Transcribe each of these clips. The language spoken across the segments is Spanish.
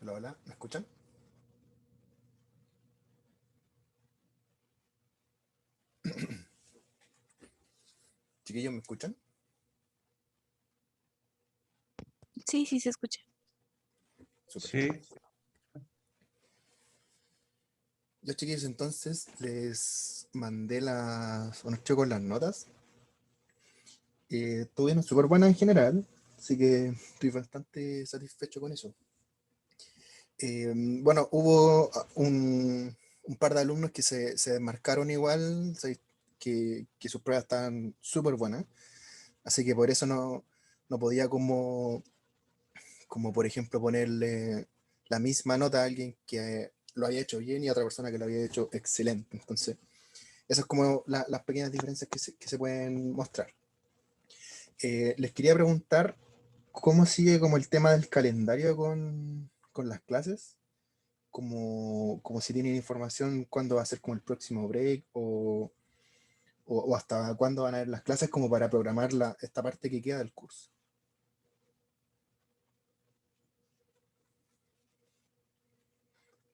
Hola, hola, ¿me escuchan? Chiquillos, ¿me escuchan? Sí, sí se escucha. Súper. Sí, Ya, chiquillos, entonces les mandé unos chicos las notas. Tuvieron súper buenas en general, así que estoy bastante satisfecho con eso. Bueno, hubo un par de alumnos que se desmarcaron igual, que sus pruebas estaban súper buenas, así que por eso no podía como por ejemplo ponerle la misma nota a alguien que lo había hecho bien y a otra persona que lo había hecho excelente. Entonces, esas es como las pequeñas diferencias que se pueden mostrar. Les quería preguntar cómo sigue como el tema del calendario con las clases, como si tienen información cuándo va a ser como el próximo break o hasta cuándo van a haber las clases como para programar esta parte que queda del curso.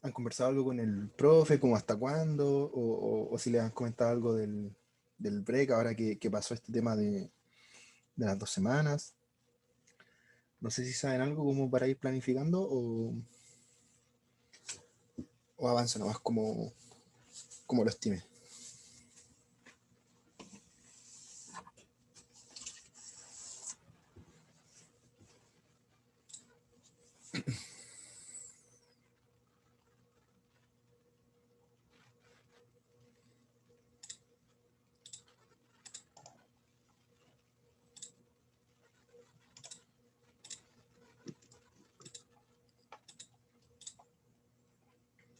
¿Han conversado algo con el profe, como hasta cuándo? O si le han comentado algo del break ahora que pasó este tema de las 2 semanas. No sé si saben algo como para ir planificando o avanza nomás como lo estime.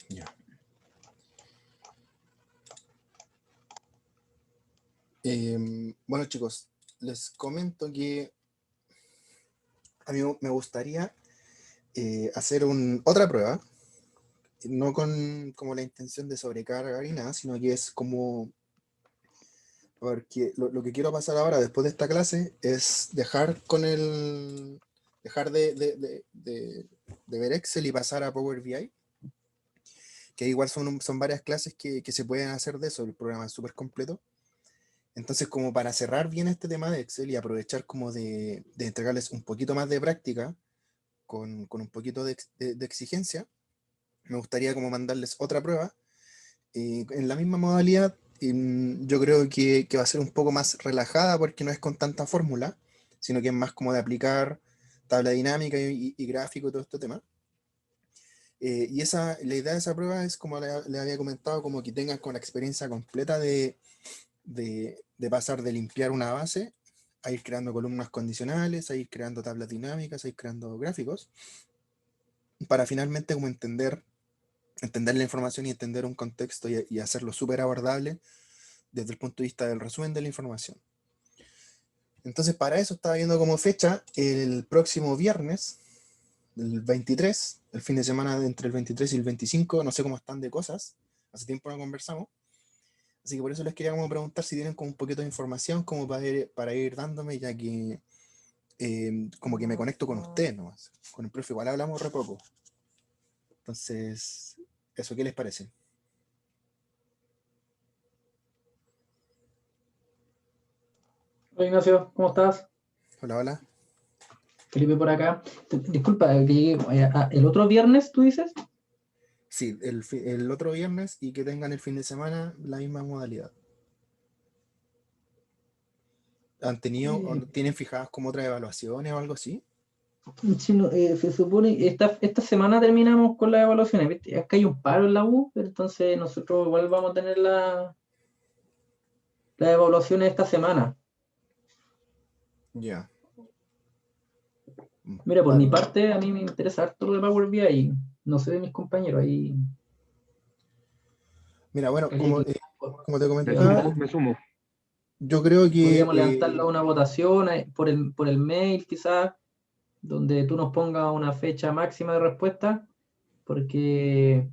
Ya. Bueno, chicos, les comento que a mí me gustaría hacer otra prueba, no con como la intención de sobrecargar ni nada, sino que es como, porque lo que quiero pasar ahora después de esta clase es dejar de ver Excel y pasar a Power BI, que igual son varias clases que se pueden hacer de eso, el programa es súper completo. Entonces, como para cerrar bien este tema de Excel y aprovechar como de entregarles un poquito más de práctica con un poquito de exigencia, me gustaría como mandarles otra prueba en la misma modalidad. Yo creo que va a ser un poco más relajada porque no es con tanta fórmula, sino que es más como de aplicar tabla dinámica y gráfico y todo este tema. Y la idea de esa prueba es, como le había comentado, como que tengan con la experiencia completa de pasar de limpiar una base a ir creando columnas condicionales, a ir creando tablas dinámicas, a ir creando gráficos, para finalmente como entender la información y entender un contexto y hacerlo súper abordable desde el punto de vista del resumen de la información. Entonces, para eso estaba viendo como fecha el próximo viernes, el 23, el fin de semana entre el 23 y el 25, no sé cómo están de cosas, hace tiempo no conversamos, así que por eso les quería como preguntar si tienen como un poquito de información como para ir dándome, ya que como que me conecto con ustedes nomás, con el profe igual hablamos re poco. Entonces, ¿eso qué les parece? Hola Ignacio, ¿cómo estás? Hola, hola. Felipe por acá. Disculpa, que llegué, el otro viernes, ¿tú dices? Sí, el otro viernes y que tengan el fin de semana la misma modalidad. ¿Han tenido o tienen fijadas como otras evaluaciones o algo así? Sí, no, se supone que esta semana terminamos con las evaluaciones, ¿viste? Es que hay un paro en la U, pero entonces nosotros igual vamos a tener las evaluaciones esta semana. Ya. Mira, por mi Paro. parte, a mí me interesa harto lo de Power BI, no sé de mis compañeros, ahí Mira, bueno, habría que- como te me comentaba, sumo, me sumo. yo creo que podríamos levantarlo a una votación por el mail quizás, donde tú nos pongas una fecha máxima de respuesta, porque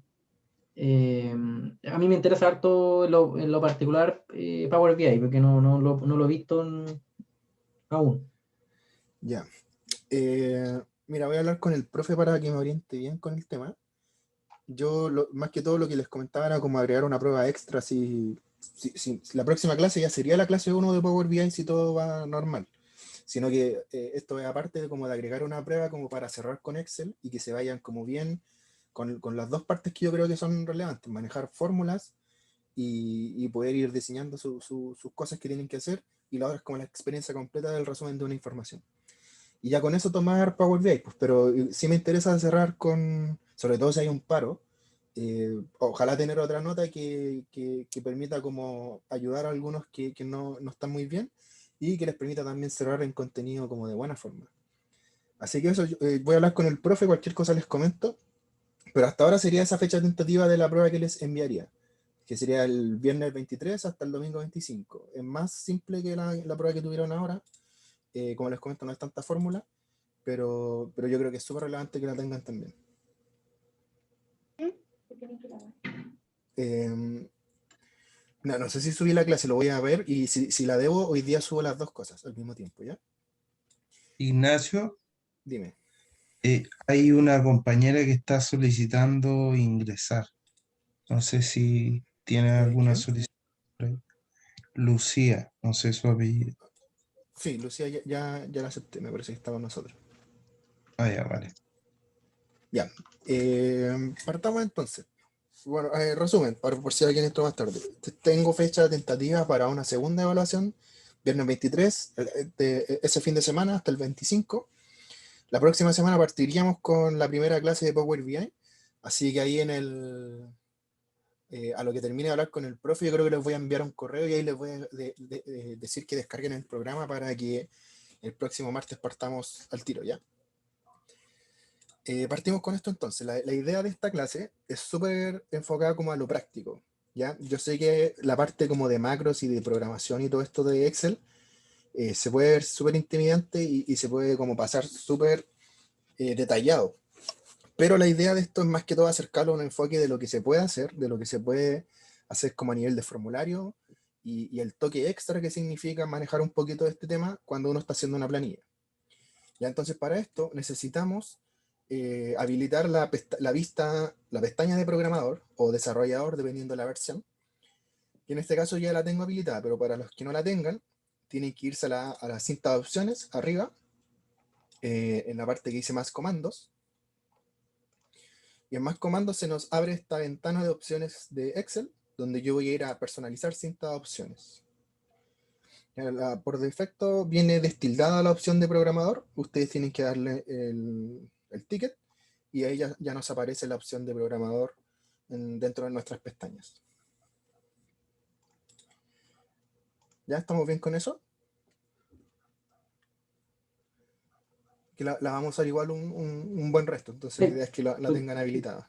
a mí me interesa harto en lo particular Power BI, porque no lo he visto aún. ya. Mira, voy a hablar con el profe para que me oriente bien con el tema. Yo, más que todo, lo que les comentaba era como agregar una prueba extra si la próxima clase ya sería la clase 1 de Power BI si todo va normal. Sino que esto es aparte de como de agregar una prueba como para cerrar con Excel y que se vayan como bien con las dos partes que yo creo que son relevantes, manejar fórmulas y poder ir diseñando sus cosas que tienen que hacer, y la otra es como la experiencia completa del resumen de una información. Y ya con eso tomar Power BI, pues, pero sí me interesa cerrar con, sobre todo si hay un paro, ojalá tener otra nota que permita como ayudar a algunos que no están muy bien y que les permita también cerrar en contenido como de buena forma. Así que eso, voy a hablar con el profe, cualquier cosa les comento, pero hasta ahora sería esa fecha tentativa de la prueba que les enviaría, que sería el viernes 23 hasta el domingo 25. Es más simple que la prueba que tuvieron ahora, como les comento, no es tanta fórmula, pero yo creo que es súper relevante que la tengan también. No sé si subí la clase, lo voy a ver, y si la debo, hoy día subo las dos cosas al mismo tiempo, ¿ya? Ignacio, Dime. hay una compañera que está solicitando ingresar. No sé si tiene alguna ¿Quién? solicitud. Lucía, no sé su apellido. Sí, Lucía ya la acepté, me parece que está con nosotros. Ah, ya, vale. Ya, partamos entonces. Bueno, resumen, por si alguien entró más tarde. Tengo fecha tentativa para una segunda evaluación, viernes 23, ese fin de semana hasta el 25. La próxima semana partiríamos con la primera clase de Power BI, así que ahí a lo que termine de hablar con el profe, yo creo que les voy a enviar un correo y ahí les voy a decir que descarguen el programa para que el próximo martes partamos al tiro, ¿ya? Partimos con esto entonces. La idea de esta clase es súper enfocada como a lo práctico, ¿ya? Yo sé que la parte como de macros y de programación y todo esto de Excel se puede ver súper intimidante y se puede como pasar súper detallado. Pero la idea de esto es más que todo acercarlo a un enfoque de lo que se puede hacer, de lo que se puede hacer como a nivel de formulario y el toque extra que significa manejar un poquito de este tema cuando uno está haciendo una planilla. Ya, entonces para esto necesitamos habilitar la pestaña de programador o desarrollador, dependiendo de la versión. Y en este caso ya la tengo habilitada, pero para los que no la tengan, tienen que irse a la cinta de opciones, arriba, en la parte que dice más comandos. Y en más comandos se nos abre esta ventana de opciones de Excel, donde yo voy a ir a personalizar cinta de opciones. Por defecto viene destildada la opción de programador, ustedes tienen que darle el ticket y ahí ya nos aparece la opción de programador dentro de nuestras pestañas. ¿Ya estamos bien con eso? Que la vamos a usar igual un buen resto, entonces la idea es que la tengan habilitada.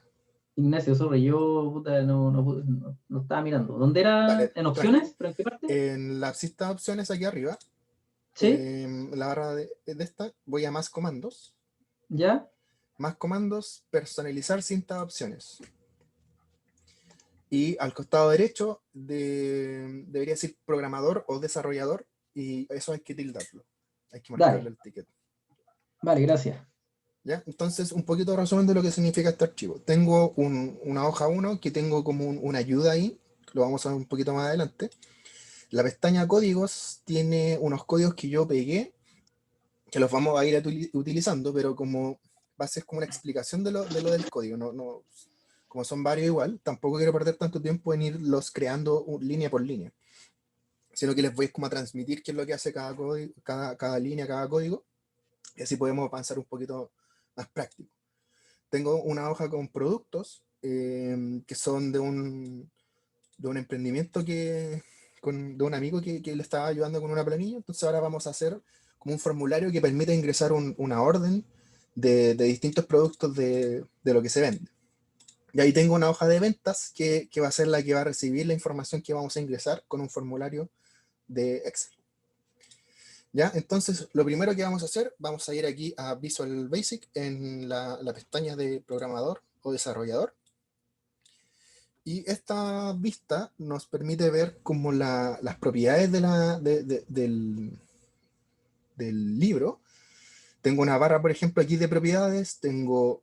Ignacio, sorry, yo puta, no estaba mirando. ¿Dónde era? Dale, ¿En tranqui. opciones? ¿Pero en qué parte? En la cinta de opciones aquí arriba, ¿Sí? la barra de esta, voy a más comandos. ¿Ya? Más comandos, personalizar cinta de opciones. Y al costado derecho debería decir programador o desarrollador, y eso hay que tildarlo. Hay que marcarle Dale. el ticket. Vale, gracias. ¿Ya? Entonces, un poquito de resumen de lo que significa este archivo. Tengo una hoja 1 que tengo como una ayuda ahí, lo vamos a ver un poquito más adelante. La pestaña códigos tiene unos códigos que yo pegué, que los vamos a ir utilizando, pero como va a ser como una explicación de lo del código, como son varios igual, tampoco quiero perder tanto tiempo en irlos creando línea por línea, sino que les voy como a transmitir qué es lo que hace cada código, cada línea, cada código, y así podemos avanzar un poquito más práctico. Tengo una hoja con productos que son de un emprendimiento de un amigo que le estaba ayudando con una planilla. Entonces ahora vamos a hacer como un formulario que permita ingresar una orden de distintos productos de lo que se vende. Y ahí tengo una hoja de ventas que va a ser la que va a recibir la información que vamos a ingresar con un formulario de Excel. ¿Ya? Entonces, lo primero que vamos a hacer, vamos a ir aquí a Visual Basic en la pestaña de programador o desarrollador. Y esta vista nos permite ver como las propiedades del libro tengo una barra, por ejemplo, aquí de propiedades, tengo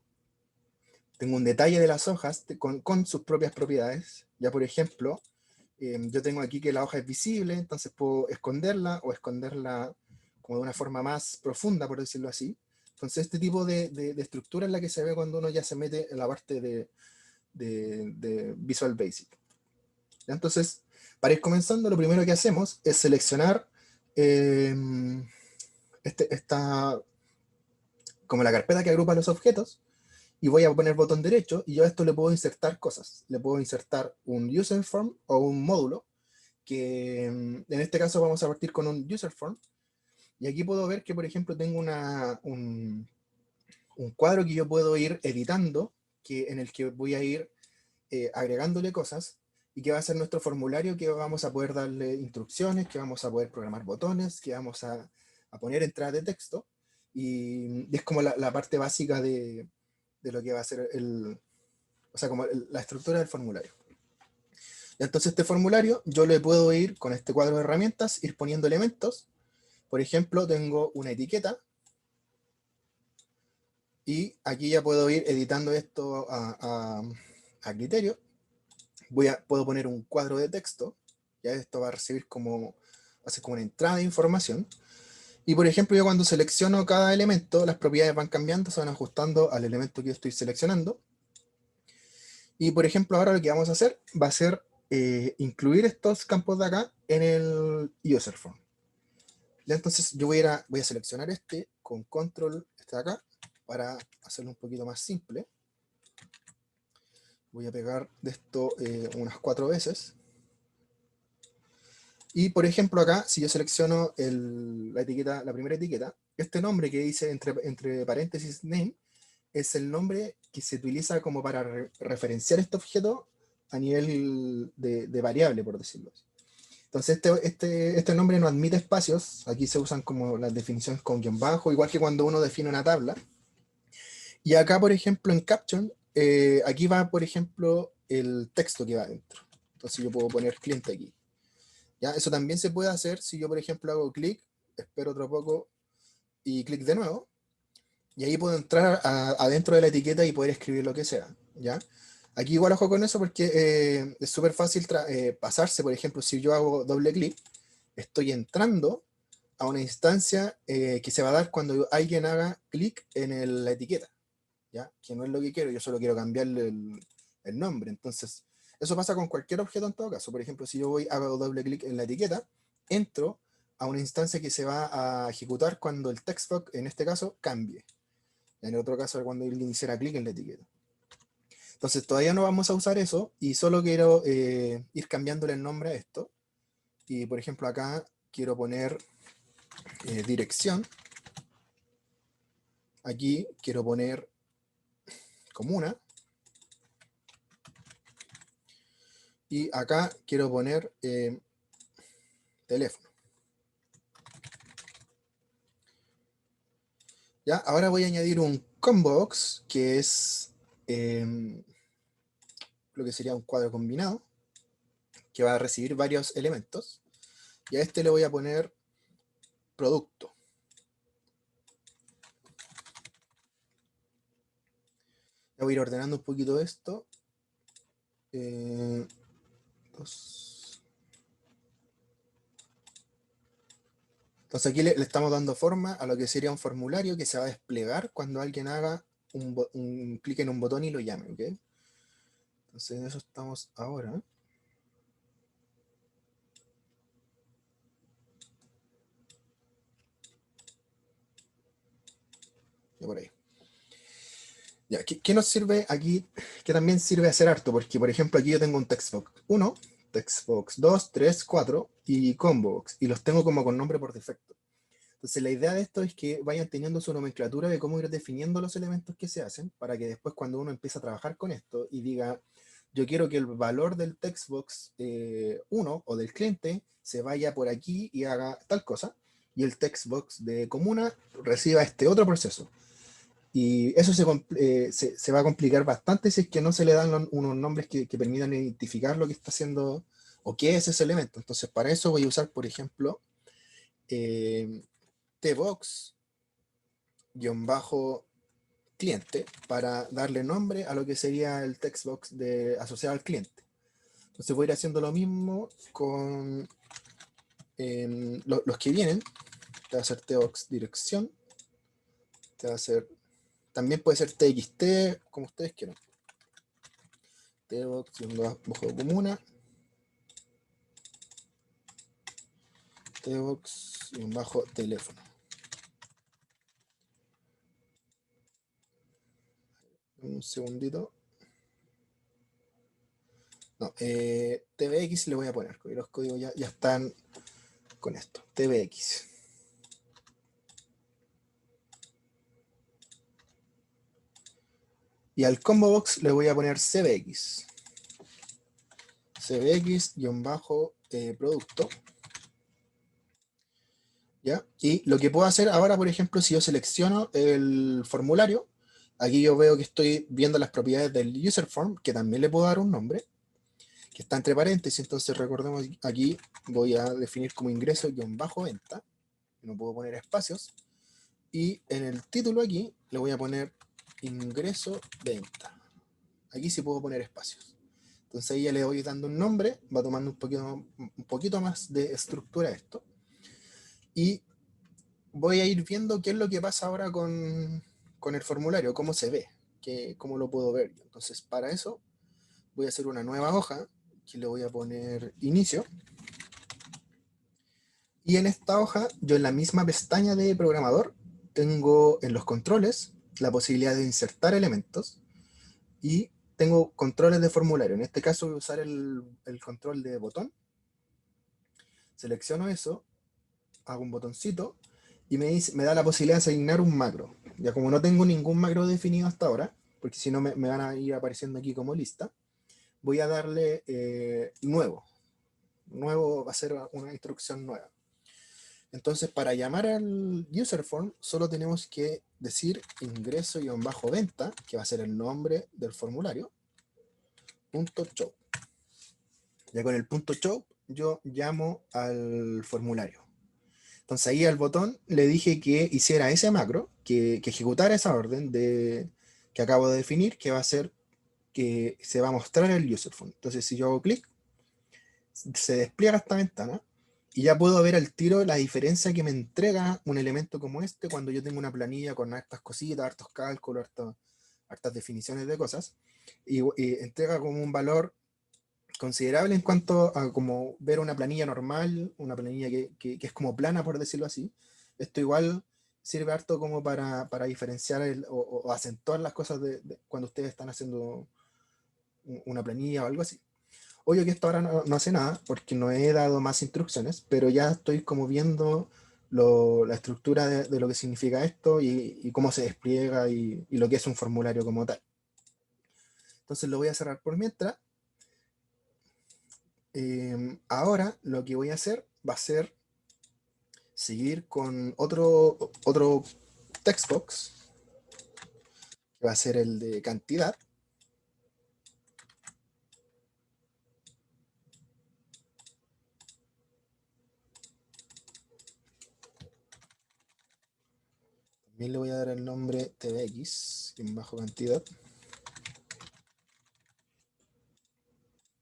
un detalle de las hojas con sus propias propiedades. Ya, por ejemplo, yo tengo aquí que la hoja es visible, entonces puedo esconderla o esconderla como de una forma más profunda, por decirlo así. Entonces, este tipo de estructura es la que se ve cuando uno ya se mete en la parte de Visual Basic. Entonces, para ir comenzando, lo primero que hacemos es seleccionar como la carpeta que agrupa los objetos, y voy a poner botón derecho, y yo a esto le puedo insertar cosas. Le puedo insertar un user form o un módulo, que en este caso vamos a partir con un user form, y aquí puedo ver que, por ejemplo, tengo un cuadro que yo puedo ir editando, en el que voy a ir agregándole cosas, y que va a ser nuestro formulario, que vamos a poder darle instrucciones, que vamos a poder programar botones, que vamos a poner entradas de texto, y es como la parte básica de lo que va a ser como la estructura del formulario. Entonces este formulario yo le puedo ir con este cuadro de herramientas, ir poniendo elementos. Por ejemplo, tengo una etiqueta, y aquí ya puedo ir editando esto a criterio. Puedo poner un cuadro de texto, ya esto va a recibir va a ser como una entrada de información. Y por ejemplo, yo cuando selecciono cada elemento, las propiedades van cambiando, se van ajustando al elemento que yo estoy seleccionando. Y por ejemplo, ahora lo que vamos a hacer va a ser incluir estos campos de acá en el user form. Ya, entonces yo voy a seleccionar este con control, este de acá, para hacerlo un poquito más simple. Voy a pegar de esto unas 4 veces. Y por ejemplo acá, si yo selecciono la primera etiqueta, este nombre que dice entre paréntesis name, es el nombre que se utiliza como para referenciar este objeto a nivel de variable, por decirlo así. Entonces este nombre no admite espacios, aquí se usan como las definiciones con guión bajo, igual que cuando uno define una tabla. Y acá, por ejemplo, en Caption, aquí va, por ejemplo, el texto que va adentro. Entonces yo puedo poner cliente aquí. ¿Ya? Eso también se puede hacer si yo, por ejemplo, hago clic, espero otro poco y clic de nuevo. Y ahí puedo entrar adentro de la etiqueta y poder escribir lo que sea, ¿ya? Aquí igual ojo con eso porque es súper fácil pasarse. Por ejemplo, si yo hago doble clic, estoy entrando a una instancia que se va a dar cuando alguien haga clic en la etiqueta, ¿ya? Que no es lo que quiero, yo solo quiero cambiarle el nombre. Entonces, eso pasa con cualquier objeto en todo caso. Por ejemplo, si yo hago doble clic en la etiqueta, entro a una instancia que se va a ejecutar cuando el textbox, en este caso, cambie. En otro caso, cuando alguien hiciera clic en la etiqueta. Entonces, todavía no vamos a usar eso, y solo quiero ir cambiándole el nombre a esto. Y, por ejemplo, acá quiero poner dirección. Aquí quiero poner comuna. Y acá quiero poner teléfono. ¿Ya? Ahora voy a añadir un combo box, que es lo que sería un cuadro combinado, que va a recibir varios elementos. Y a este le voy a poner producto. Ya voy a ir ordenando un poquito esto. Entonces aquí le estamos dando forma a lo que sería un formulario que se va a desplegar cuando alguien haga un clic en un botón y lo llame, ¿ok? Entonces en eso estamos ahora. Ya por ahí. Ya, ¿qué nos sirve aquí? Que también sirve hacer harto, porque por ejemplo aquí yo tengo un textbox 1, textbox 2, 3, 4 y combobox, y los tengo como con nombre por defecto. Entonces la idea de esto es que vayan teniendo su nomenclatura de cómo ir definiendo los elementos que se hacen, para que después cuando uno empiece a trabajar con esto y diga, yo quiero que el valor del textbox 1 o del cliente se vaya por aquí y haga tal cosa, y el textbox de comuna reciba este otro proceso. Y eso se va a complicar bastante si es que no se le dan unos nombres que permitan identificar lo que está haciendo o qué es ese elemento. Entonces para eso voy a usar, por ejemplo, tbox cliente para darle nombre a lo que sería el textbox asociado al cliente. Entonces voy a ir haciendo lo mismo con los que vienen. Te va a hacer tbox dirección. Te va a hacer, también puede ser txt, como ustedes quieran. tbox-comuna. tbox-teléfono. Un segundito. No, tbx le voy a poner, porque los códigos ya están con esto. tbx. Y al combo box le voy a poner cbx. cbx-producto. ¿Ya? Y lo que puedo hacer ahora, por ejemplo, si yo selecciono el formulario, aquí yo veo que estoy viendo las propiedades del user form, que también le puedo dar un nombre, que está entre paréntesis. Entonces recordemos, aquí voy a definir como ingreso-venta, no puedo poner espacios, y en el título aquí le voy a poner ingreso-venta. Aquí sí puedo poner espacios. Entonces ahí ya le voy dando un nombre, va tomando un poquito más de estructura esto. Y voy a ir viendo qué es lo que pasa ahora con el formulario, cómo se ve, cómo lo puedo ver. Entonces para eso voy a hacer una nueva hoja, que le voy a poner inicio. Y en esta hoja, yo en la misma pestaña de programador, tengo en los controles la posibilidad de insertar elementos y tengo controles de formulario. En este caso voy a usar el control de botón. Selecciono eso, hago un botoncito y me da la posibilidad de asignar un macro. Ya como no tengo ningún macro definido hasta ahora, porque si no me van a ir apareciendo aquí como lista, voy a darle nuevo. Nuevo va a ser una instrucción nueva. Entonces, para llamar al user form, solo tenemos que decir ingreso-venta, que va a ser el nombre del formulario, .show. Ya con el .show, yo llamo al formulario. Entonces ahí al botón le dije que hiciera ese macro, que ejecutara esa orden que acabo de definir, que va a ser que se va a mostrar el user form. Entonces si yo hago clic, se despliega esta ventana y ya puedo ver al tiro la diferencia que me entrega un elemento como este cuando yo tengo una planilla con hartas cositas, hartos cálculos, hartas definiciones de cosas, y entrega como un valor considerable en cuanto a como ver una planilla normal, una planilla que es como plana, por decirlo así. Esto igual sirve harto como para diferenciar o acentuar las cosas cuando ustedes están haciendo una planilla o algo así. Obvio que esto ahora no hace nada, porque no he dado más instrucciones, pero ya estoy como viendo la estructura de lo que significa esto y cómo se despliega y lo que es un formulario como tal. Entonces lo voy a cerrar por mientras. Ahora lo que voy a hacer va a ser seguir con otro textbox, que va a ser el de cantidad. También le voy a dar el nombre tbx, en bajo cantidad.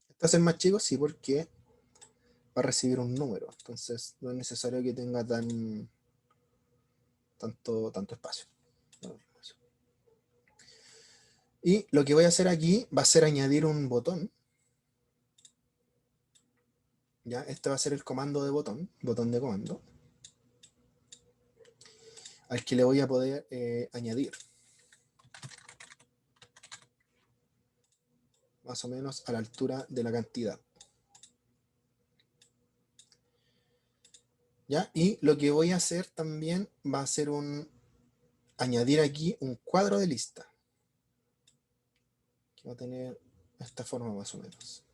Este va a ser más chico, sí, porque va a recibir un número. Entonces no es necesario que tenga tanto espacio. Y lo que voy a hacer aquí va a ser añadir un botón. ¿Ya? Este va a ser el comando de botón de comando, al que le voy a poder añadir más o menos a la altura de la cantidad. ¿Ya? Y lo que voy a hacer también va a ser añadir aquí un cuadro de lista, que va a tener esta forma más o menos.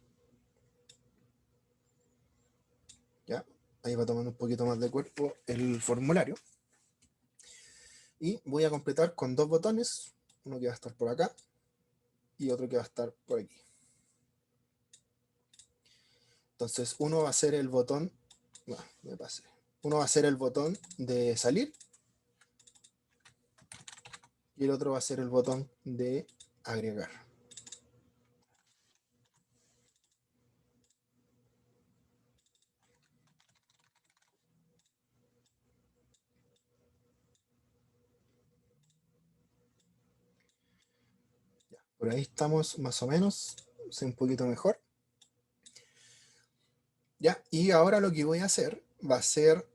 ¿Ya? Ahí va tomando un poquito más de cuerpo el formulario. Y voy a completar con dos botones, uno que va a estar por acá y otro que va a estar por aquí. Entonces uno va a ser el botón, no, me pasé. Uno va a ser el botón de salir y el otro va a ser el botón de agregar. Ya, por ahí estamos más o menos, un poquito mejor. Ya, y ahora lo que voy a hacer va a ser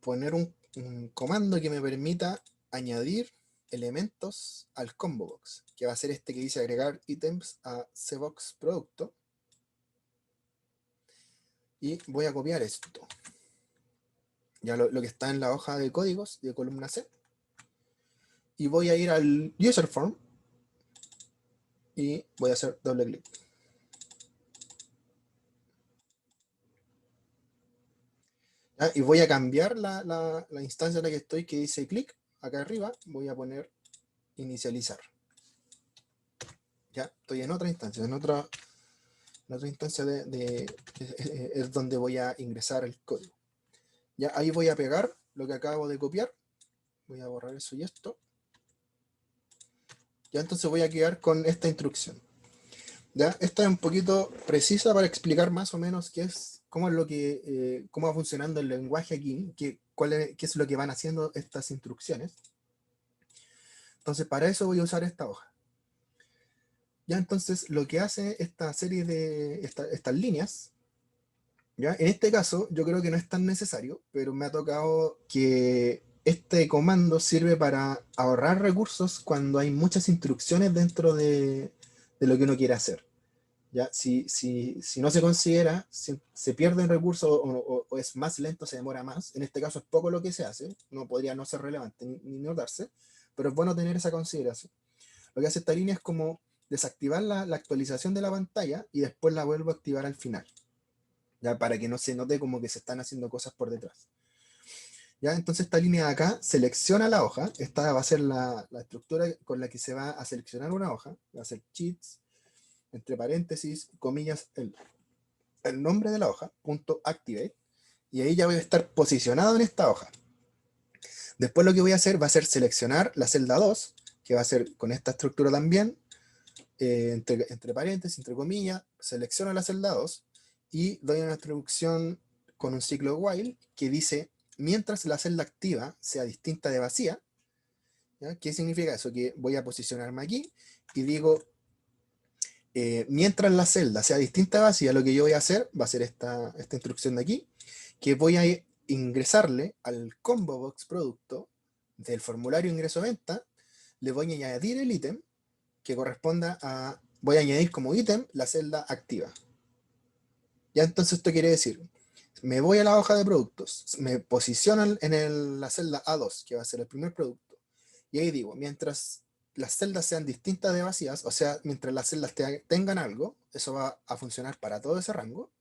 poner un comando que me permita añadir elementos al combo box, que va a ser este que dice agregar ítems a cbox producto. Y voy a copiar esto. Ya lo que está en la hoja de códigos de columna C. Y voy a ir al user form y voy a hacer doble clic. ¿Ya? Y voy a cambiar la instancia en la que estoy, que dice clic, acá arriba, voy a poner inicializar. Ya, estoy en otra instancia, en otra instancia es donde voy a ingresar el código. Ya, ahí voy a pegar lo que acabo de copiar. Voy a borrar eso y esto. Ya, entonces voy a quedar con esta instrucción. ¿Ya? Esta es un poquito precisa para explicar más o menos cómo va funcionando el lenguaje aquí, qué es lo que van haciendo estas instrucciones. Entonces, para eso voy a usar esta hoja. Ya, entonces, lo que hace esta serie de estas líneas, ¿ya? En este caso, yo creo que no es tan necesario, pero me ha tocado que este comando sirve para ahorrar recursos cuando hay muchas instrucciones dentro de lo que uno quiere hacer. ¿Ya? Si no se considera, se pierden recursos o es más lento, se demora más. En este caso es poco lo que se hace, no podría no ser relevante ni notarse, pero es bueno tener esa consideración. Lo que hace esta línea es como desactivar la actualización de la pantalla y después la vuelvo a activar al final, ya para que no se note como que se están haciendo cosas por detrás. ¿Ya? Entonces esta línea de acá selecciona la hoja, esta va a ser la estructura con la que se va a seleccionar una hoja, va a ser cheats, entre paréntesis, comillas, el nombre de la hoja, punto activate, y ahí ya voy a estar posicionado en esta hoja. Después lo que voy a hacer va a ser seleccionar la celda 2, que va a ser con esta estructura también, entre paréntesis, entre comillas, selecciono la celda 2 y doy una instrucción con un ciclo while que dice, mientras la celda activa sea distinta de vacía, ¿ya? ¿Qué significa eso? Que voy a posicionarme aquí y digo, mientras la celda sea distinta de vacía, lo que yo voy a hacer va a ser esta instrucción de aquí, que voy a ingresarle al combo box producto del formulario ingreso venta, le voy a añadir el ítem que corresponda a, voy a añadir como ítem la celda activa. Ya, entonces esto quiere decir, me voy a la hoja de productos, me posiciono en la celda A2, que va a ser el primer producto, y ahí digo, mientras las celdas sean distintas de vacías, o sea, mientras las celdas tengan algo, eso va a funcionar para todo ese rango.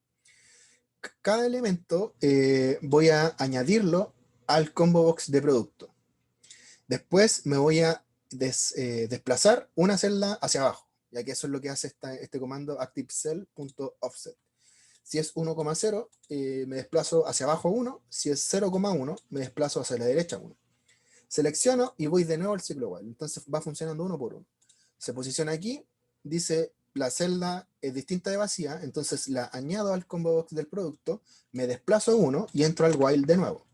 Cada elemento voy a añadirlo al combo box de producto. Después me voy a desplazar una celda hacia abajo, ya que eso es lo que hace este comando activecell.offset. Si es 1,0, me desplazo hacia abajo 1, si es 0,1, me desplazo hacia la derecha 1. Selecciono y voy de nuevo al ciclo while. Entonces va funcionando uno por uno. Se posiciona aquí, dice la celda es distinta de vacía, entonces la añado al combo box del producto, me desplazo uno y entro al while de nuevo.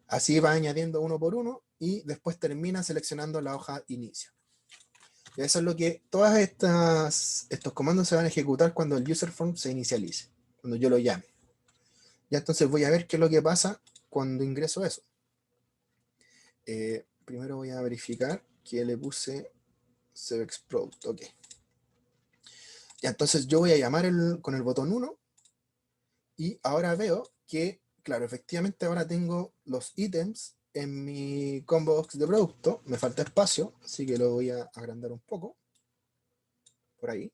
Así va añadiendo uno por uno y después termina seleccionando la hoja inicio. Y eso es lo que todas estos comandos se van a ejecutar cuando el user form se inicialice, cuando yo lo llame. Ya, entonces voy a ver qué es lo que pasa cuando ingreso eso. Primero voy a verificar que le puse cbox product, ok. Ya, entonces yo voy a llamar con el botón 1 y ahora veo que, claro, efectivamente ahora tengo los ítems en mi combo box de producto, me falta espacio, así que lo voy a agrandar un poco, por ahí.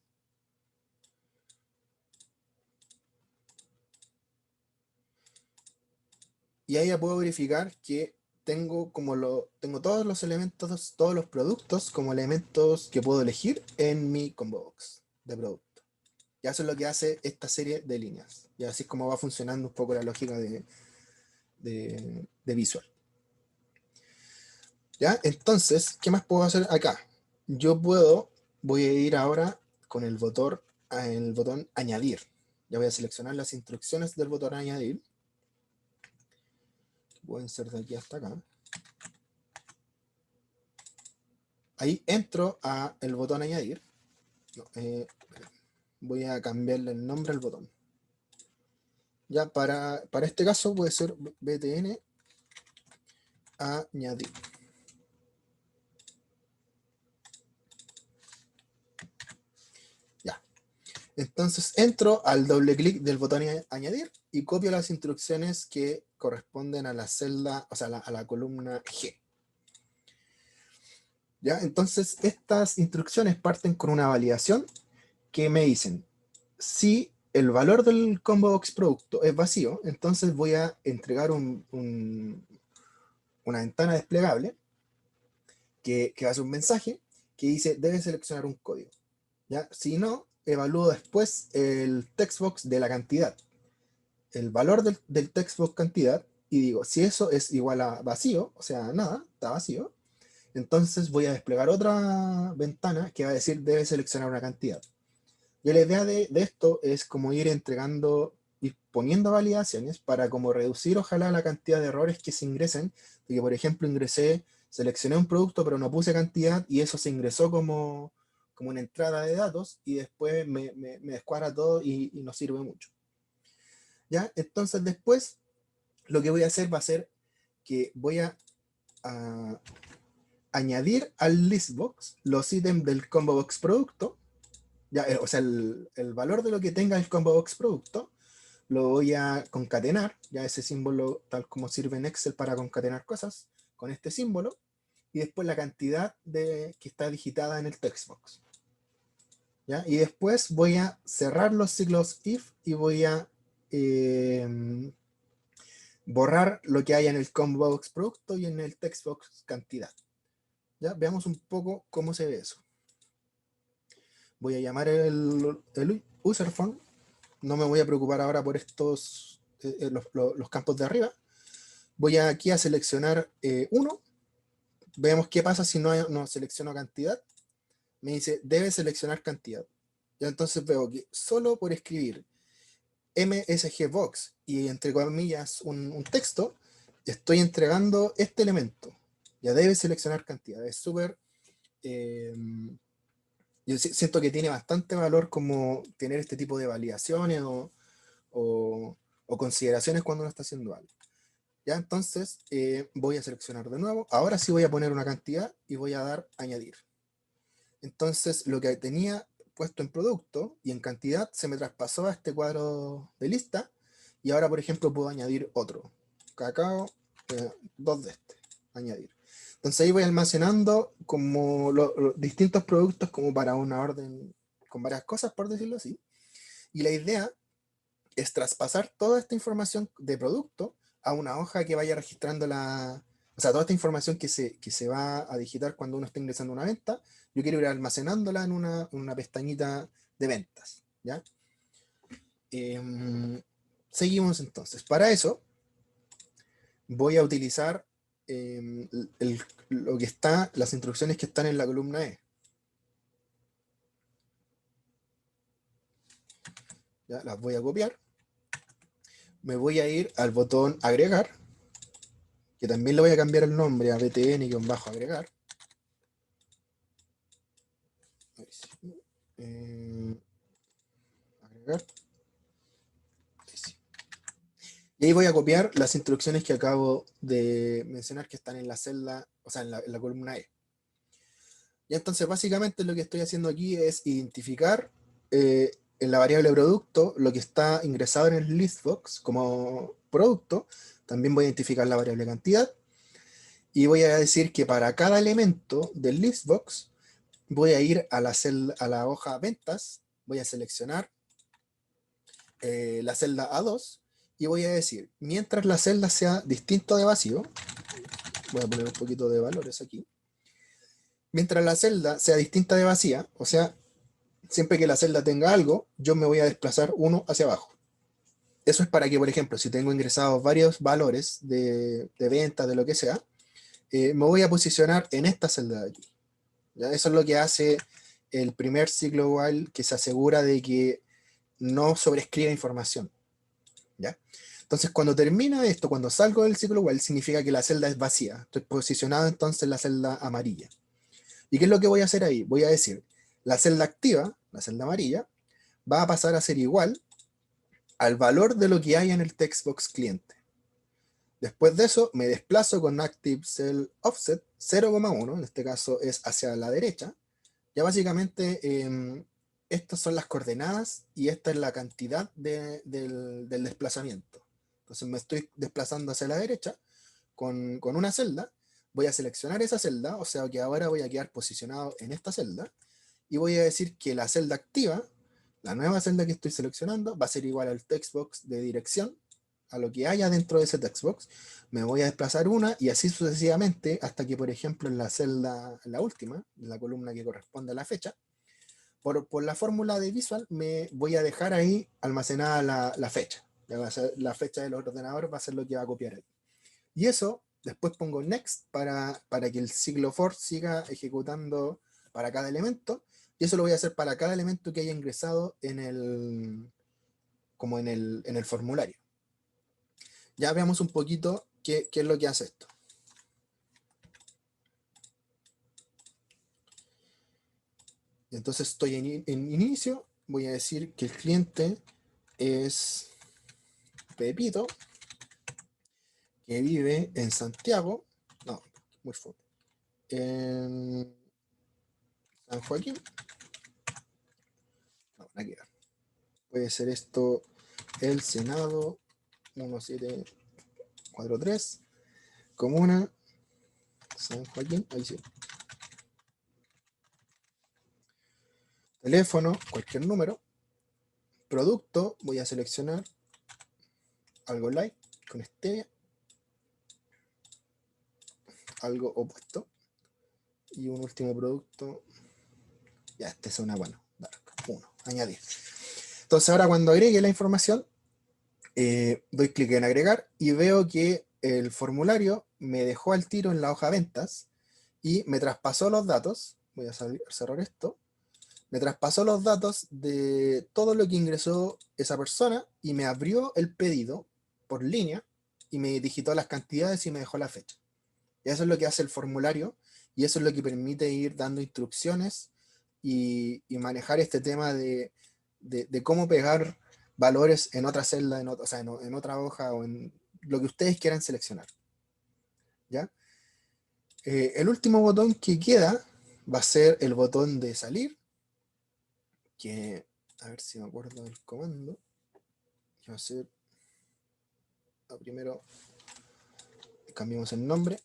Y ahí ya puedo verificar que tengo todos los elementos, todos los productos como elementos que puedo elegir en mi combo box de producto. Y eso es lo que hace esta serie de líneas. Y así es como va funcionando un poco la lógica de Visual. ¿Ya? Entonces, ¿qué más puedo hacer acá? Voy a ir ahora con el botón añadir. Ya voy a seleccionar las instrucciones del botón añadir. Pueden ser de aquí hasta acá. Ahí entro a el botón añadir. No, voy a cambiarle el nombre al botón. Ya para este caso puede ser btn añadir. Ya. Entonces entro al doble clic del botón añadir y copio las instrucciones que corresponden a la celda, o sea, a la columna G. ¿Ya? Entonces estas instrucciones parten con una validación que me dicen, si el valor del combo box producto es vacío, entonces voy a entregar una ventana desplegable que va a ser un mensaje que dice, debe seleccionar un código. ¿Ya? Si no, evalúo después el textbox de la cantidad, el valor del textbox cantidad, y digo, si eso es igual a vacío, o sea, nada, está vacío, entonces voy a desplegar otra ventana que va a decir, debe seleccionar una cantidad. Y la idea de esto es como ir entregando, ir poniendo validaciones para como reducir ojalá la cantidad de errores que se ingresen, de que por ejemplo seleccioné un producto pero no puse cantidad y eso se ingresó como una entrada de datos y después me descuadra todo y no sirve mucho. ¿Ya? Entonces después lo que voy a hacer va a ser que voy a añadir al listbox los ítems del combo box producto. Ya, o sea, el valor de lo que tenga el combo box producto lo voy a concatenar, ya ese símbolo tal como sirve en Excel para concatenar cosas, con este símbolo, y después la cantidad que está digitada en el textbox. ¿Ya? Y después voy a cerrar los ciclos if y voy a borrar lo que haya en el combo box producto y en el textbox cantidad. ¿Ya? Veamos un poco cómo se ve eso. Voy a llamar el user phone. No me voy a preocupar ahora por estos los campos de arriba. Voy aquí a seleccionar 1. Veamos qué pasa si no selecciono cantidad. Me dice, debe seleccionar cantidad. Ya entonces veo que solo por escribir msgbox y entre comillas un texto, estoy entregando este elemento. Ya debe seleccionar cantidad. Es súper... yo siento que tiene bastante valor como tener este tipo de validaciones o consideraciones cuando uno está haciendo algo. Ya, entonces voy a seleccionar de nuevo. Ahora sí voy a poner una cantidad y voy a dar añadir. Entonces lo que tenía puesto en producto y en cantidad se me traspasó a este cuadro de lista y ahora por ejemplo puedo añadir otro. Cacao, 2 de este, añadir. Entonces ahí voy almacenando como los distintos productos como para una orden con varias cosas, por decirlo así. Y la idea es traspasar toda esta información de producto a una hoja que vaya registrando o sea, toda esta información que se va a digitar cuando uno está ingresando una venta, yo quiero ir almacenándola en una pestañita de ventas, ¿ya? Seguimos entonces. Para eso, voy a utilizar las instrucciones que están en la columna E. ¿Ya? Las voy a copiar. Me voy a ir al botón agregar, que también le voy a cambiar el nombre a btn-agregar. Agregar. Y ahí voy a copiar las instrucciones que acabo de mencionar que están en la celda, o sea, en la columna E. Y entonces básicamente lo que estoy haciendo aquí es identificar en la variable producto lo que está ingresado en el listbox como producto. También voy a identificar la variable cantidad. Y voy a decir que para cada elemento del listbox voy a ir a la hoja ventas, voy a seleccionar la celda A2 y voy a decir, mientras la celda sea distinto de vacío, voy a poner un poquito de valores aquí, mientras la celda sea distinta de vacía, o sea, siempre que la celda tenga algo, yo me voy a desplazar uno hacia abajo. Eso es para que, por ejemplo, si tengo ingresados varios valores de ventas, de lo que sea, me voy a posicionar en esta celda de aquí. ¿Ya? Eso es lo que hace el primer ciclo while, que se asegura de que no sobrescriba información. ¿Ya? Entonces, cuando termina esto, cuando salgo del ciclo while, significa que la celda es vacía. Estoy posicionado entonces en la celda amarilla. ¿Y qué es lo que voy a hacer ahí? Voy a decir, la celda activa, la celda amarilla, va a pasar a ser igual al valor de lo que hay en el textbox cliente. Después de eso, me desplazo con Active Cell Offset 0,1, en este caso es hacia la derecha. Ya básicamente, estas son las coordenadas y esta es la cantidad del desplazamiento. Entonces me estoy desplazando hacia la derecha con una celda. Voy a seleccionar esa celda, o sea que ahora voy a quedar posicionado en esta celda y voy a decir que la celda activa, la nueva celda que estoy seleccionando, va a ser igual al textbox de dirección, a lo que haya dentro de ese textbox. Me voy a desplazar una y así sucesivamente hasta que, por ejemplo, en la celda, en la última, en la columna que corresponde a la fecha, por la fórmula de visual me voy a dejar ahí almacenada la fecha. La fecha del ordenador va a ser lo que va a copiar ahí. Y eso, después pongo next para que el ciclo for siga ejecutando para cada elemento. Y eso lo voy a hacer para cada elemento que haya ingresado en el formulario. Ya veamos un poquito qué es lo que hace esto. Entonces estoy en inicio, voy a decir que el cliente es Pepito, que vive en Santiago, no, muy fuerte, en San Joaquín, no, aquí va. Puede ser esto el Senado 1743, comuna San Joaquín, ahí sí. Teléfono, cualquier número. Producto, voy a seleccionar algo light con stevia, algo opuesto, y un último producto, ya este es una bueno, dark, 1, añadir. Entonces ahora cuando agregue la información, doy clic en agregar y veo que el formulario me dejó al tiro en la hoja ventas y me traspasó los datos. Voy a cerrar esto. Me traspasó los datos de todo lo que ingresó esa persona y me abrió el pedido por línea y me digitó las cantidades y me dejó la fecha. Y eso es lo que hace el formulario y eso es lo que permite ir dando instrucciones y manejar este tema de cómo pegar valores en otra celda, en otra hoja o en lo que ustedes quieran seleccionar. ¿Ya? El último botón que queda va a ser el botón de salir, que a ver si me acuerdo del comando, que va a ser, primero cambiamos el nombre,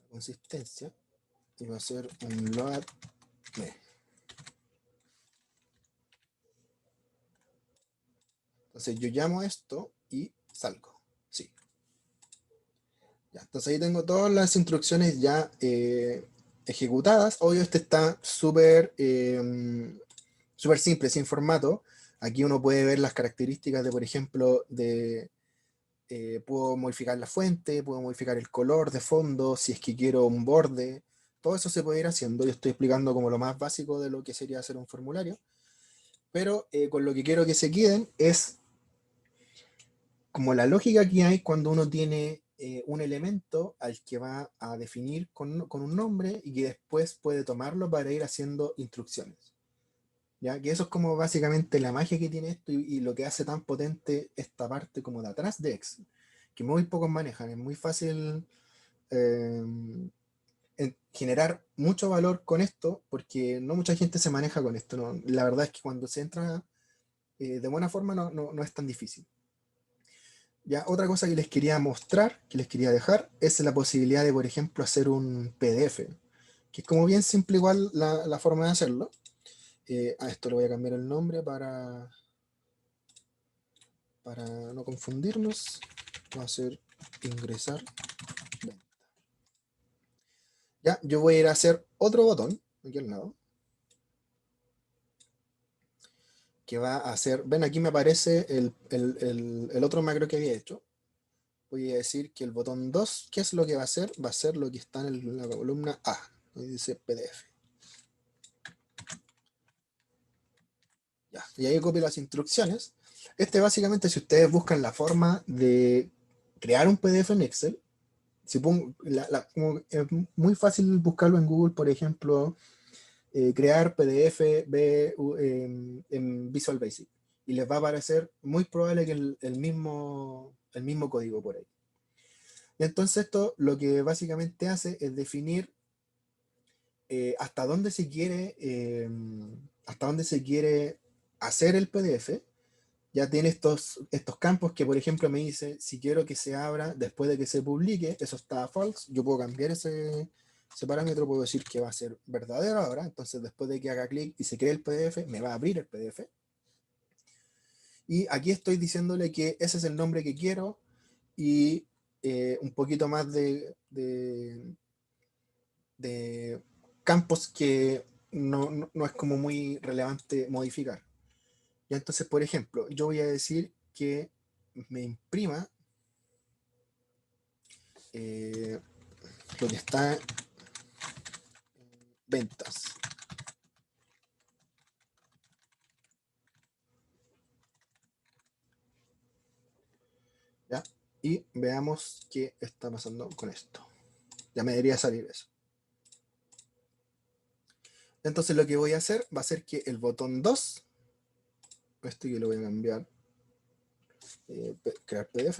consistencia, y va a ser un load me. Entonces yo llamo esto y salgo. Sí. Ya, entonces ahí tengo todas las instrucciones ya ejecutadas. Obvio, este está súper súper simple, sin formato. Aquí uno puede ver las características de, por ejemplo, puedo modificar la fuente, puedo modificar el color de fondo, si es que quiero un borde. Todo eso se puede ir haciendo. Yo estoy explicando como lo más básico de lo que sería hacer un formulario. Pero con lo que quiero que se queden es como la lógica que hay cuando uno tiene un elemento al que va a definir con un nombre y que después puede tomarlo para ir haciendo instrucciones. ¿Ya? Que eso es como básicamente la magia que tiene esto y lo que hace tan potente esta parte como de atrás de Excel, que muy pocos manejan. Es muy fácil generar mucho valor con esto porque no mucha gente se maneja con esto. ¿No? La verdad es que cuando se entra de buena forma no es tan difícil. Ya, otra cosa que les quería mostrar, que les quería dejar, es la posibilidad de, por ejemplo, hacer un PDF, que es como bien simple igual la forma de hacerlo. A esto le voy a cambiar el nombre para no confundirnos. Va a ser ingresar venta. Ya, yo voy a ir a hacer otro botón, aquí al lado, que va a hacer, ven aquí me aparece el otro macro que había hecho. Voy a decir que el botón 2, ¿qué es lo que va a hacer? Va a ser lo que está en la columna A, ahí dice PDF. Ya, y ahí copio las instrucciones. Básicamente, si ustedes buscan la forma de crear un PDF en Excel, si pongo, es muy fácil buscarlo en Google, por ejemplo, crear PDF en Visual Basic. Y les va a aparecer muy probable que el mismo código por ahí. Y entonces esto lo que básicamente hace es definir hasta dónde se quiere hacer el PDF. Ya tiene estos campos que, por ejemplo, me dice si quiero que se abra después de que se publique, eso está false. Yo puedo cambiar ese parámetro, puedo decir que va a ser verdadero ahora. Entonces, después de que haga clic y se cree el PDF, me va a abrir el PDF. Y aquí estoy diciéndole que ese es el nombre que quiero y un poquito más de campos que no es como muy relevante modificar. Y entonces, por ejemplo, yo voy a decir que me imprima lo que está en ventas. ¿Ya? Y veamos qué está pasando con esto. Ya me debería salir eso. Entonces lo que voy a hacer va a ser que el botón 2, esto yo lo voy a cambiar, crear PDF.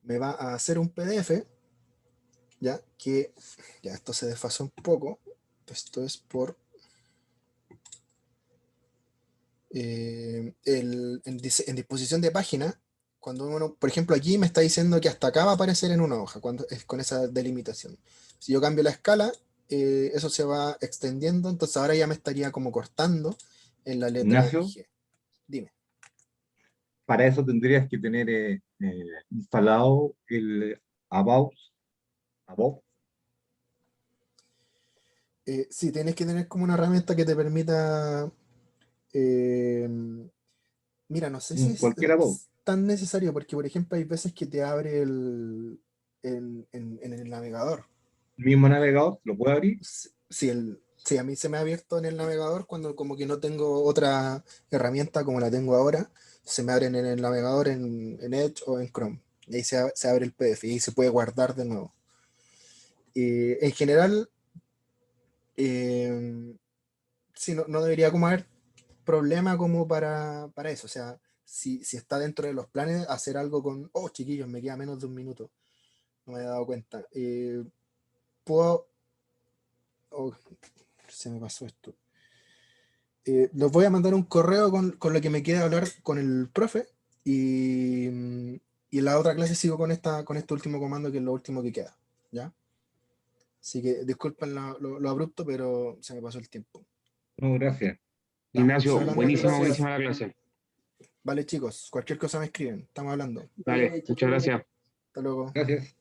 Me va a hacer un PDF, ya que ya esto se desfasó un poco. Esto es por en disposición de página. Cuando uno, por ejemplo, aquí me está diciendo que hasta acá va a aparecer en una hoja cuando es con esa delimitación. Si yo cambio la escala, eso se va extendiendo, entonces ahora ya me estaría como cortando en la letra Ignacio, G. Dime. para eso tendrías que tener instalado el About. Sí, tienes que tener como una herramienta que te permita. eh, Mira, no sé si Cualquier About. es tan necesario, porque por ejemplo hay veces que te abre en el navegador. El mismo navegador lo puede abrir. Sí, a mí se me ha abierto en el navegador cuando como que no tengo otra herramienta como la tengo ahora, se me abren en el navegador en Edge o en Chrome. Y ahí se abre el PDF y ahí se puede guardar de nuevo. En general, sí, no debería como haber problema como para eso. O sea, si está dentro de los planes, hacer algo con, oh chiquillos, me queda menos de un minuto. No me he dado cuenta. Puedo, oh, se me pasó esto. Les voy a mandar un correo con lo que me queda hablar con el profe y en la otra clase sigo con este último comando que es lo último que queda, ¿ya? Así que disculpen lo abrupto, pero se me pasó el tiempo. No, gracias. Ya, Ignacio, hablando, buenísima, entonces. buenísima la clase. Vale chicos, cualquier cosa me escriben, estamos hablando. Dale, muchas gracias. Hasta luego. Gracias.